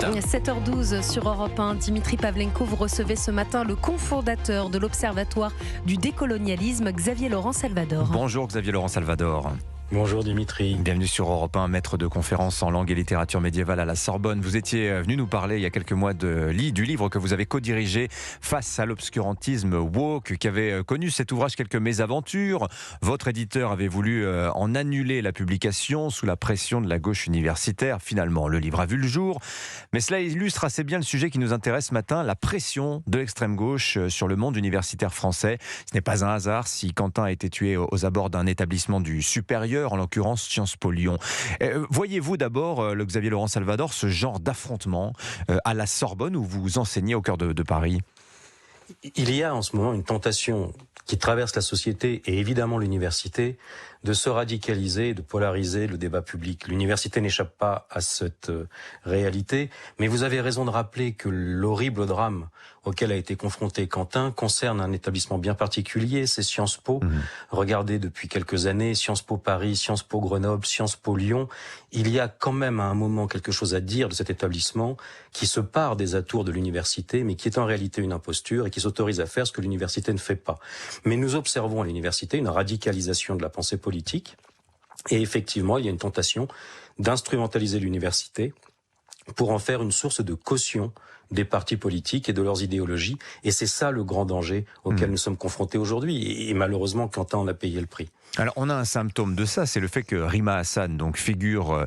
7h12 sur Europe 1, Dimitri Pavlenko, vous recevez ce matin le cofondateur de l'Observatoire du décolonialisme, Xavier Laurent Salvador. Bonjour Xavier Laurent Salvador. Bonjour Dimitri. Bienvenue sur Europe 1, maître de conférence en langue et littérature médiévale à la Sorbonne. Vous étiez venu nous parler il y a quelques mois du livre que vous avez co-dirigé Face à l'obscurantisme woke, qui avait connu cet ouvrage quelques mésaventures. Votre éditeur avait voulu en annuler la publication sous la pression de la gauche universitaire. Finalement, le livre a vu le jour. Mais cela illustre assez bien le sujet qui nous intéresse ce matin, la pression de l'extrême gauche sur le monde universitaire français. Ce n'est pas un hasard si Quentin a été tué aux abords d'un établissement du supérieur, en l'occurrence Sciences Po Lyon. Voyez-vous d'abord, le Xavier Laurent Salvador, ce genre d'affrontement à la Sorbonne où vous enseignez au cœur de Paris? Il y a en ce moment une tentation qui traverse la société et évidemment l'université de se radicaliser, de polariser le débat public. L'université n'échappe pas à cette réalité, mais vous avez raison de rappeler que l'horrible drame auquel a été confronté Quentin concerne un établissement bien particulier, c'est Sciences Po. Regardez depuis quelques années, Sciences Po Paris, Sciences Po Grenoble, Sciences Po Lyon. Il y a quand même à un moment quelque chose à dire de cet établissement qui se part des atours de l'université, mais qui est en réalité une imposture et qui s'autorise à faire ce que l'université ne fait pas. Mais nous observons à l'université une radicalisation de la pensée politique. Et effectivement, il y a une tentation d'instrumentaliser l'université pour en faire une source de caution des partis politiques et de leurs idéologies. Et c'est ça le grand danger auquel nous sommes confrontés aujourd'hui. Et malheureusement, Quentin en a payé le prix. Alors, on a un symptôme de ça, c'est le fait que Rima Hassan, donc figure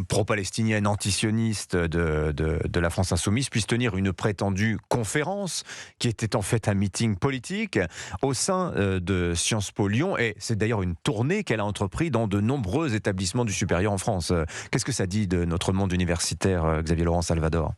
pro-palestinienne, antisioniste de la France insoumise, puisse tenir une prétendue conférence qui était en fait un meeting politique au sein de Sciences Po Lyon. Et c'est d'ailleurs une tournée qu'elle a entreprise dans de nombreux établissements du supérieur en France. Qu'est-ce que ça dit de notre monde universitaire, Xavier Laurent Salvador ?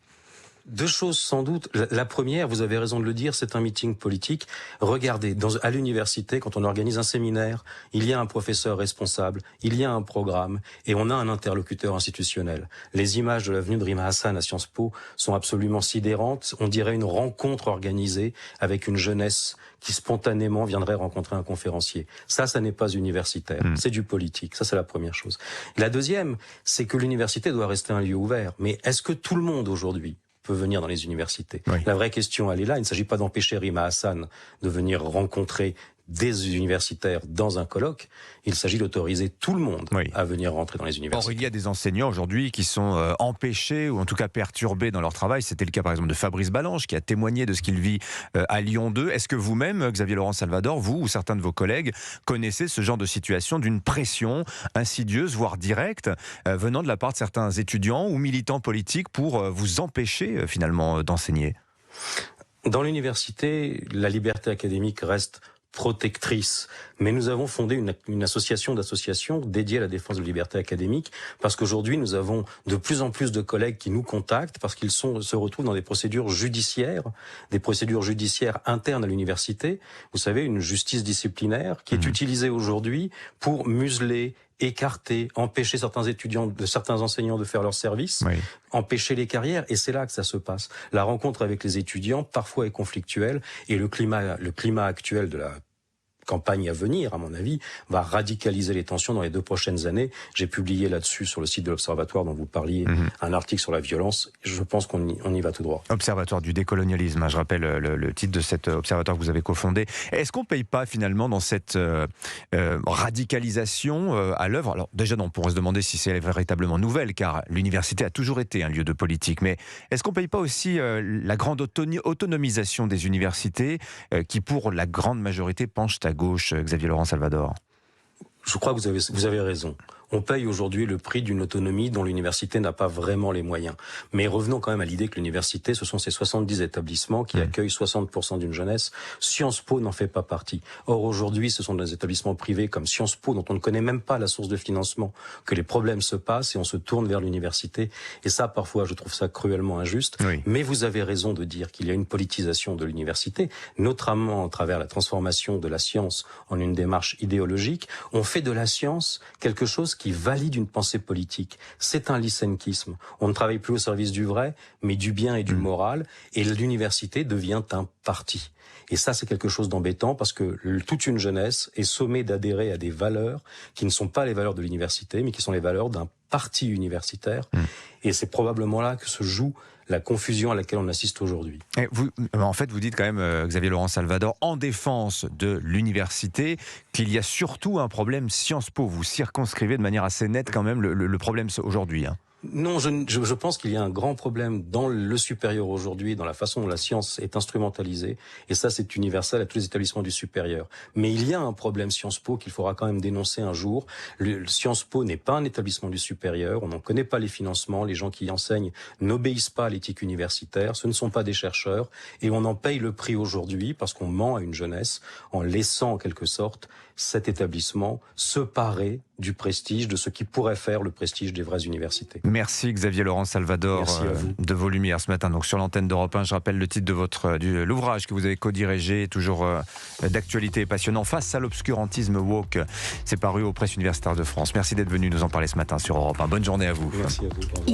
Deux choses sans doute. La première, vous avez raison de le dire, c'est un meeting politique. Regardez, à l'université, quand on organise un séminaire, il y a un professeur responsable, il y a un programme et on a un interlocuteur institutionnel. Les images de l'avenue de Rima Hassan à Sciences Po sont absolument sidérantes. On dirait une rencontre organisée avec une jeunesse qui spontanément viendrait rencontrer un conférencier. Ça n'est pas universitaire, c'est du politique. Ça, c'est la première chose. La deuxième, c'est que l'université doit rester un lieu ouvert. Mais est-ce que tout le monde aujourd'hui peut venir dans les universités? Oui. La vraie question, elle est là. Il ne s'agit pas d'empêcher Rima Hassan de venir rencontrer des universitaires dans un colloque. Il s'agit d'autoriser tout le monde à venir rentrer dans les universités. Or, il y a des enseignants aujourd'hui qui sont empêchés ou en tout cas perturbés dans leur travail. C'était le cas par exemple de Fabrice Balanche qui a témoigné de ce qu'il vit à Lyon 2. Est-ce que vous-même, Xavier Laurent Salvador, vous ou certains de vos collègues connaissez ce genre de situation d'une pression insidieuse, voire directe, venant de la part de certains étudiants ou militants politiques pour vous empêcher finalement d'enseigner? Dans l'université, la liberté académique reste protectrice. Mais nous avons fondé une association d'associations dédiée à la défense de la liberté académique parce qu'aujourd'hui, nous avons de plus en plus de collègues qui nous contactent parce qu'ils se retrouvent dans des procédures judiciaires internes à l'université. Vous savez, une justice disciplinaire qui est utilisée aujourd'hui pour museler, écarter, empêcher certains enseignants de faire leur service, empêcher les carrières, et c'est là que ça se passe. La rencontre avec les étudiants, parfois est conflictuelle, et le climat actuel de la campagne à venir, à mon avis, va radicaliser les tensions dans les 2 prochaines années. J'ai publié là-dessus sur le site de l'Observatoire dont vous parliez un article sur la violence. Je pense qu'on y va tout droit. Observatoire du décolonialisme, je rappelle le titre de cet observatoire que vous avez cofondé. Est-ce qu'on ne paye pas finalement dans cette radicalisation à l'œuvre? Alors déjà, on pourrait se demander si c'est véritablement nouvelle, car l'université a toujours été un lieu de politique, mais est-ce qu'on ne paye pas aussi la grande autonomisation des universités qui, pour la grande majorité, penchent à gauche, Xavier Laurent Salvador? Je crois que vous avez raison. On paye aujourd'hui le prix d'une autonomie dont l'université n'a pas vraiment les moyens. Mais revenons quand même à l'idée que l'université, ce sont ces 70 établissements qui accueillent 60% d'une jeunesse. Sciences Po n'en fait pas partie. Or, aujourd'hui, ce sont des établissements privés comme Sciences Po, dont on ne connaît même pas la source de financement, que les problèmes se passent et on se tourne vers l'université. Et ça, parfois, je trouve ça cruellement injuste. Mais vous avez raison de dire qu'il y a une politisation de l'université, notamment à travers la transformation de la science en une démarche idéologique. On fait de la science quelque chose qui valide une pensée politique. C'est un lysenkisme. On ne travaille plus au service du vrai, mais du bien et du moral, et l'université devient un parti. Et ça, c'est quelque chose d'embêtant parce que toute une jeunesse est sommée d'adhérer à des valeurs qui ne sont pas les valeurs de l'université, mais qui sont les valeurs d'un parti universitaire. Et c'est probablement là que se joue la confusion à laquelle on assiste aujourd'hui. Et vous, en fait, vous dites quand même, Xavier Laurent Salvador, en défense de l'université, qu'il y a surtout un problème Sciences Po. Vous circonscrivez de manière assez nette quand même le problème aujourd'hui. Non, je pense qu'il y a un grand problème dans le supérieur aujourd'hui, dans la façon dont la science est instrumentalisée, et ça c'est universel à tous les établissements du supérieur. Mais il y a un problème Sciences Po qu'il faudra quand même dénoncer un jour. Le Sciences Po n'est pas un établissement du supérieur, on n'en connaît pas les financements, les gens qui y enseignent n'obéissent pas à l'éthique universitaire, ce ne sont pas des chercheurs, et on en paye le prix aujourd'hui parce qu'on ment à une jeunesse en laissant en quelque sorte cet établissement se parer du prestige, de ce qui pourrait faire le prestige des vraies universités. Merci Xavier Laurent Salvador de vos lumières ce matin. Donc sur l'antenne d'Europe 1, je rappelle le titre de l'ouvrage que vous avez co-dirigé, toujours d'actualité et passionnant, Face à l'obscurantisme woke. C'est paru aux Presses universitaires de France. Merci d'être venu nous en parler ce matin sur Europe 1. Bonne journée à vous. Merci à vous.